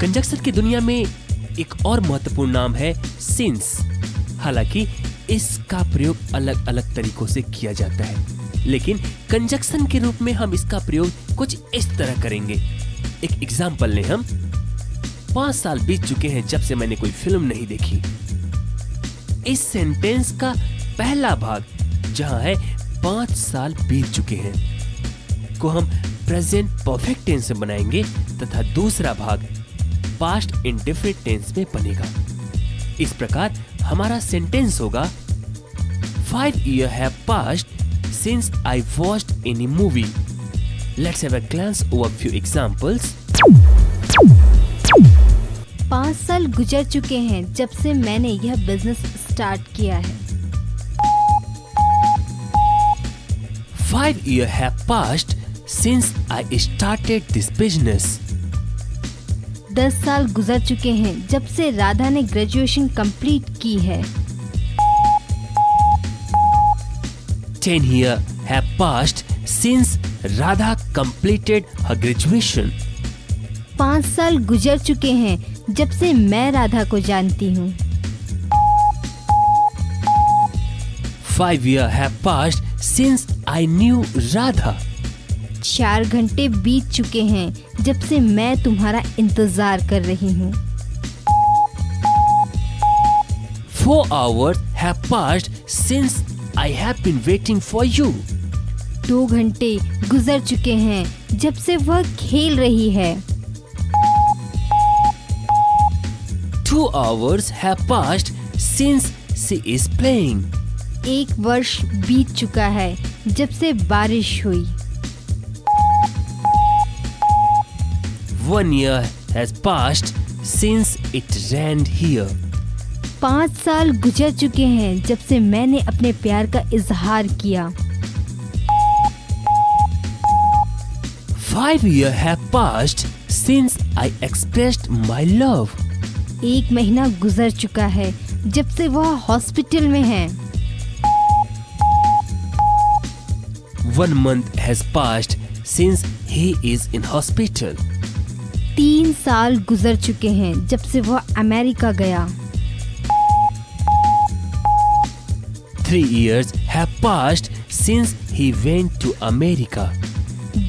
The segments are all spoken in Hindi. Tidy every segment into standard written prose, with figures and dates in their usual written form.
कंजक्शन की दुनिया में एक और महत्वपूर्ण नाम है सिंस। हालांकि इसका प्रयोग अलग अलग तरीकों से किया जाता है, लेकिन कंजक्शन के रूप में हम इसका प्रयोग कुछ इस तरह करेंगे। एक एग्जाम्पल लें हम। 5 साल बीत चुके हैं जब से मैंने कोई फिल्म नहीं देखी। इस सेंटेंस का पहला भाग जहां है 5 साल बीत चुके हैं को हम प्रेजेंट परफेक्ट टेंस में बनाएंगे तथा दूसरा भाग पास्ट इंडेफिनिट टेंस में बनेगा। इस प्रकार हमारा सेंटेंस होगा 5 years have passed since I watched any movie. Let's have a glance over few examples. 5 साल गुजर चुके हैं जब से मैंने यह बिजनेस स्टार्ट किया है। 5 years have passed since I started this business. 10 साल गुजर चुके हैं जब से राधा ने ग्रेजुएशन कंप्लीट की है। 10 years have passed since Radha completed her graduation. 5 साल गुजर चुके हैं जब से मैं राधा को जानती हूँ। 5 years have passed since I knew Radha. 4 घंटे बीत चुके हैं जब से मैं तुम्हारा इंतजार कर रही हूँ। 4 hours have passed since I have been waiting for you. 2 घंटे गुजर चुके हैं जब से वह खेल रही है। 2 hours have passed since she is playing. 1 वर्ष बीत चुका है जब से बारिश हुई। 1 year has passed since it rained here. 5 साल गुजर चुके हैं जब से मैंने अपने प्यार का इजहार किया। 5 years have passed since I expressed my love. 1 महीना गुजर चुका है जब से वह हॉस्पिटल में है। 1 month has passed since he is in hospital. 3 साल गुजर चुके हैं जब से वह अमेरिका गया। 3 years have passed since he went to America.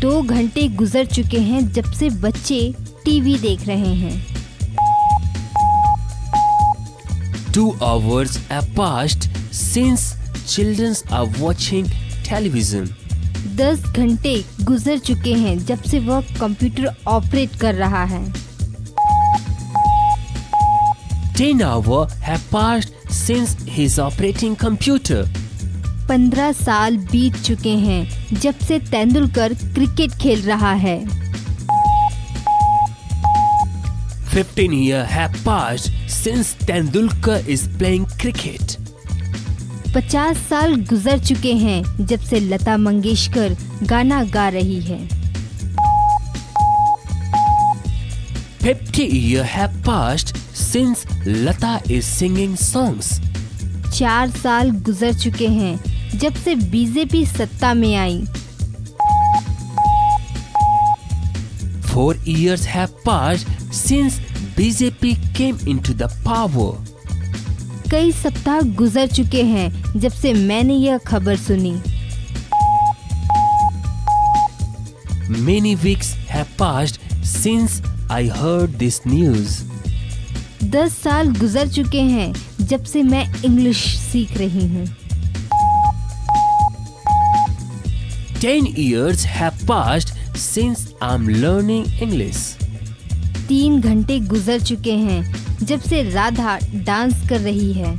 2 घंटे गुजर चुके हैं जब से बच्चे टीवी देख रहे हैं। 2 hours have passed since children are watching television. 10 घंटे गुजर चुके हैं जब से वह कंप्यूटर ऑपरेट कर रहा है। 10 hours have passed since he is operating computer. 15 साल बीत चुके हैं जब से तेंदुलकर क्रिकेट खेल रहा है। 15 years have passed since Tendulkar is playing cricket. 50 साल गुजर चुके हैं जब से लता मंगेशकर गाना गा रही है। 50 years have passed since Lata is singing songs. 4 साल गुजर चुके हैं जब से बीजेपी सत्ता में आई। 4 years have passed since BJP came into the power. कई सप्ताह गुजर चुके हैं जब से मैंने यह खबर सुनी। Many weeks have passed since I heard this news. 10 साल गुजर चुके हैं जब से मैं इंग्लिश सीख रही हूँ। 10 years have passed since I'm learning English. 3 घंटे गुजर चुके हैं जब से राधा डांस कर रही है।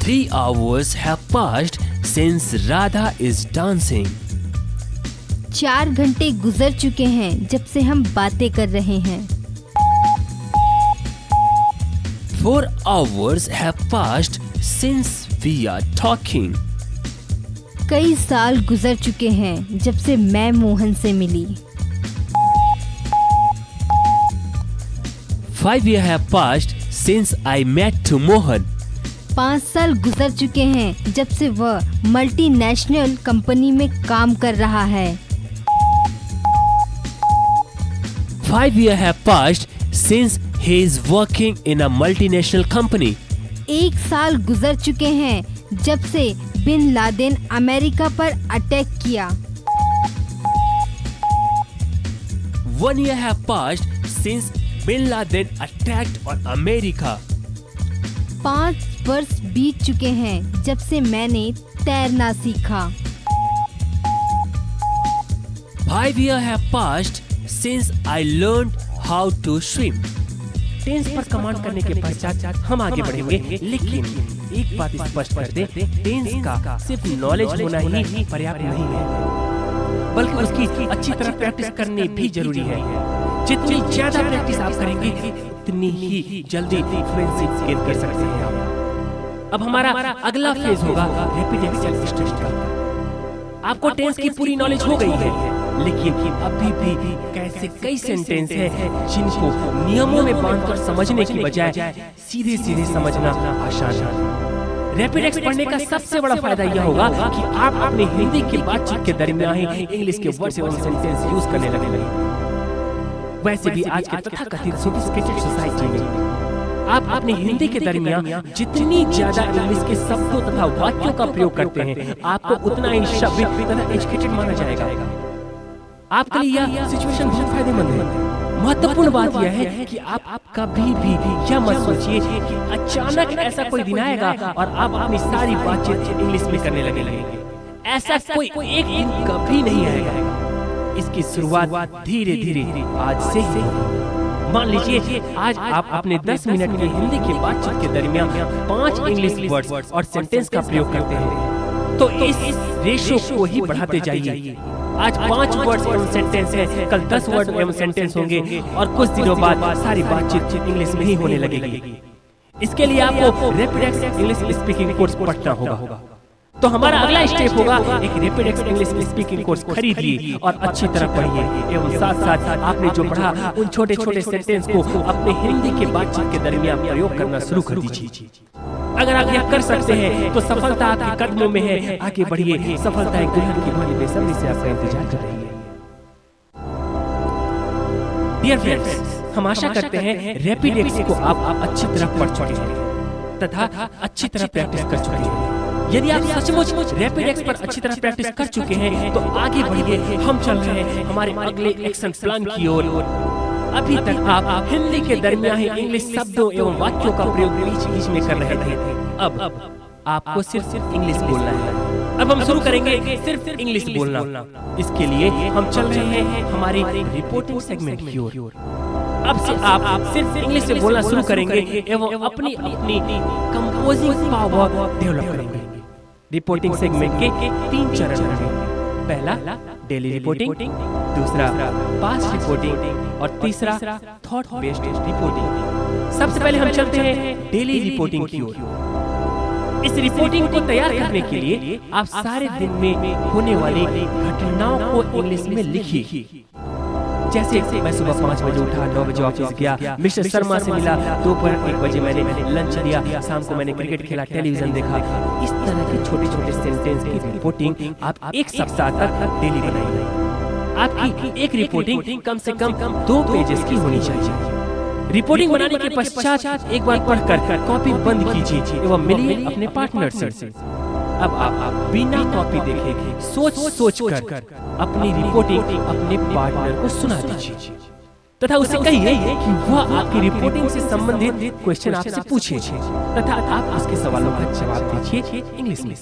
3 hours have passed since Radha is dancing. 4 घंटे गुजर चुके हैं जब से हम बातें कर रहे हैं। 4 hours have passed since we are talking. कई साल गुजर चुके हैं जब से मैं मोहन से मिली। 5 years have passed since I met to Mohan. 5 साल गुजर चुके हैं जब से वह मल्टीनेशनल कंपनी में काम कर रहा है। 5 years have passed since he is working in a multinational company. 1 साल गुजर चुके हैं जब से बिन लादेन अमेरिका पर अटैक किया। 1 year have passed since Bin Laden attacked on America. 5 वर्ष बीत चुके हैं जब से मैंने तैरना सीखा। 5 years have passed since I learned how to swim. Tense पर कमांड करने के पश्चात हम आगे बढ़ेंगे, लेकिन एक बात स्पष्ट कर दें, टेंस का सिर्फ नॉलेज होना ही पर्याप्त नहीं है, बल्कि उसकी अच्छी तरह प्रैक्टिस करनी भी जरूरी है। जितनी ज्यादा प्रैक्टिस आप करेंगे उतनी ही जल्दी फ्लुएंसी गेन कर सकते हैं आप। अब हमारा अगला फेज होगा रैपिड एक्सेल स्टडी का। आपको टेंस की पूरी नॉलेज हो गई है, लेकिन अभी भी कैसे कई सेंटेंस हैं जिनको नियमों में बांधकर समझने की बजाय सीधे सीधे समझना आसान है। रैपिड एक्स पढ़ने का सबसे बड़ा फायदा यह होगा कि आप अपने हिंदी की बातचीत के दरमियान ही इंग्लिश के वर्ड्स एवं सेंटेंस यूज करने लगेंगे। वैसे भी आज के तथाकथित सोफिस्टिकेटेड सोसाइटी में आप अपने हिंदी के दरमियान जितनी ज्यादा इंग्लिश के शब्दों तथा वाक्यों का प्रयोग करते हैं, आपको उतना ही शब्द तथा एजुकेटेड माना जाएगा। आपके लिए यह सिचुएशन बहुत फायदेमंद है। महत्वपूर्ण बात यह है कि आप कभी भी यह मत सोचिए कि अचानक ऐसा कोई दिन आएगा और आप अपनी सारी बातचीत इंग्लिश में करने लगेंगे। ऐसा कोई एक दिन कभी नहीं आएगा। इसकी शुरुआत धीरे धीरे आज से ही। मान लीजिए आज आप अपने 10 मिनट की हिंदी की बातचीत के दरमियान 5 इंग्लिश वर्ड्स और सेंटेंस का प्रयोग करते हैं, तो इस रेशो को ही बढ़ाते जाइए। आज 5 वर्ड्स एवं सेंटेंस है, कल 10 वर्ड एवं सेंटेंस होंगे और कुछ दिनों बाद सारी बातचीत इंग्लिश में ही होने लगेगी। इसके लिए आपको rapid x English speaking course पढ़ना होगा। तो हमारा अगला स्टेप होगा एक rapid x English speaking course खरीदिए और अच्छी तरह पढ़िए एवं साथ साथ आपने जो पढ़ा उन छोटे छोटे सेंटेंस को अपने हिंदी के बातचीत के दरमियान प्रयोग करना शुरू कर दीजिए। अगर आप यह कर सकते हैं तो सफलता आपके कदमों में है। आगे बढ़िए, सफलता एक दुल्हन की भांति बेसब्री से आपका इंतजार कर रही है। डियर फ्रेंड्स, हम आशा करते हैं रैपिड एक्स को आप अच्छी तरह पढ़ चुके हैं तथा अच्छी तरह प्रैक्टिस कर चुके हैं। यदि आप सचमुच रैपिड एक्स पर अच्छी तरह प्रैक्टिस कर चुके हैं तो आगे बढ़िए, हम चल रहे हैं हमारे अगले एक्शन प्लान की ओर। अभी तक आप हिंदी के दरमियान ही इंग्लिश शब्दों एवं वाक्यों का प्रयोग बीच में कर रहे थे। अब आपको सिर्फ इंग्लिश बोलना है। अब हम शुरू करेंगे सिर्फ इंग्लिश बोलना। इसके लिए हम चल रहे हैं हमारी रिपोर्टिंग सेगमेंट की ओर। अब से आप सिर्फ इंग्लिश से बोलना शुरू करेंगे एवं अपनी कंपोजिंग पावर डेवलप करेंगे। रिपोर्टिंग सेगमेंट के 3 चरण होंगे। पहला डेली रिपोर्टिंग, दूसरा पास्ट रिपोर्टिंग और तीसरा थॉट बेस्ड रिपोर्टिंग। सबसे पहले हम चलते हैं डेली रिपोर्टिंग की ओर। इस रिपोर्टिंग को तैयार करने के लिए आप सारे दिन में होने वाली घटनाओं को इंग्लिश में लिखिए। जैसे मैं सुबह 5 बजे उठा, 9 बजे ऑफिस गया, मिस्टर शर्मा से मिला, दोपहर 1 बजे मैंने लंच लिया, शाम को मैंने क्रिकेट खेला, टेलीविजन देखा। इस तरह के छोटे छोटे सेंटेंस की रिपोर्टिंग आप 1 सप्ताह तक डेली बनाइए। आपकी एक रिपोर्टिंग कम से कम 2 पेजेस की होनी चाहिए। रिपोर्टिंग बनाने के पश्चात एक बार पढ़कर कॉपी बंद कीजिए एवं मिलिए अपने पार्टनर से। अब आप बिना कॉपी देखे सोच कर अपनी रिपोर्टिंग अपने पार्टनर को सुना दीजिए तथा उसे कहिए कि वह आपकी रिपोर्टिंग से संबंधित क्वेश्चन आपसे पूछे तथा आप उसके सवालों का जवाब दीजिए इंग्लिश में।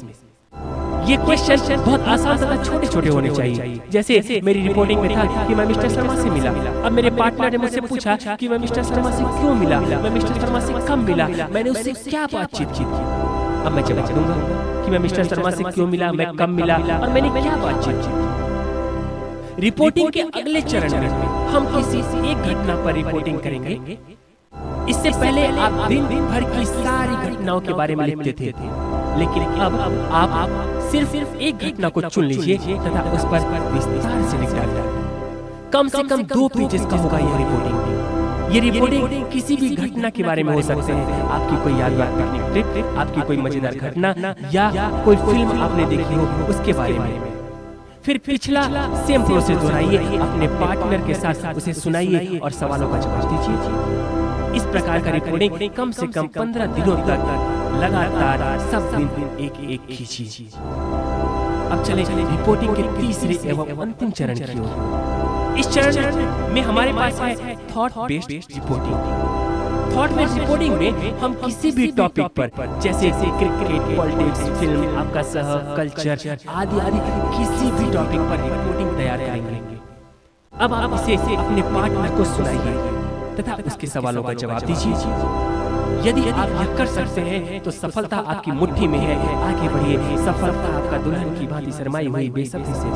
ये क्वेश्चन बहुत आसान तथा छोटे छोटे होने चाहिए। जैसे मेरी रिपोर्टिंग में था कि मैं मिस्टर शर्मा से मिला। अब मेरे पार्टनर ने मुझसे पूछा कि मैं मिस्टर शर्मा से क्यों मिला, मैं मिस्टर शर्मा से कब मिला, मैंने उससे क्या बातचीत की। अब मैं जवाब दूंगा कि मैं मिस्टर शर्मा से क्यों मिला, मैं कब मिला और मैंने क्या बातचीत की। रिपोर्टिंग के अगले चरण में हम किसी एक घटना पर रिपोर्टिंग करेंगे। इससे पहले आप दिन भर की सारी घटनाओं के बारे में लिखते थे, लेकिन अब आप सिर्फ एक घटना को चुन लीजिए तथा उस पर विस्तार से लिख डालिए। कम से कम 2 पेजेस का होगा यह रिपोर्टिंग। ये रिपोर्टिंग किसी भी घटना के बारे में हो सकते हैं। आपकी कोई यादगार पिकनिक ट्रिप, आपकी कोई मजेदार घटना या कोई फिल्म आपने देखी हो उसके बारे में। फिर पिछला सेम प्रोसेस दोहराइए, अपने पार्टनर के साथ उसे सुनाइए और सवालों का जवाब दीजिए। इस प्रकार का रिकॉर्डिंग कम से कम 15 दिनों तक लगातार सब दिन एक खींचिए। अब चले रिपोर्टिंग के तीसरे एवं अंतिम चरण की ओर। इस चरण में हमारे पास है thought based reporting. Thought based reporting में हम किसी भी टॉपिक पर, जैसे क्रिकेट, पॉलिटिक्स, फिल्म, आपका सह कल्चर आदि आदि किसी भी टॉपिक पर रिपोर्टिंग तैयार करेंगे। अब आप इसे अपने पार्टनर को सुनाइए तथा उसके सवालों का जवाब दीजिए। यदि आप यह कर सकते हैं तो सफलता आपकी मुट्ठी में है। आगे बढ़िए, सफलता आपका दुल्हन की भांति शर्माई हुई बेसब्री से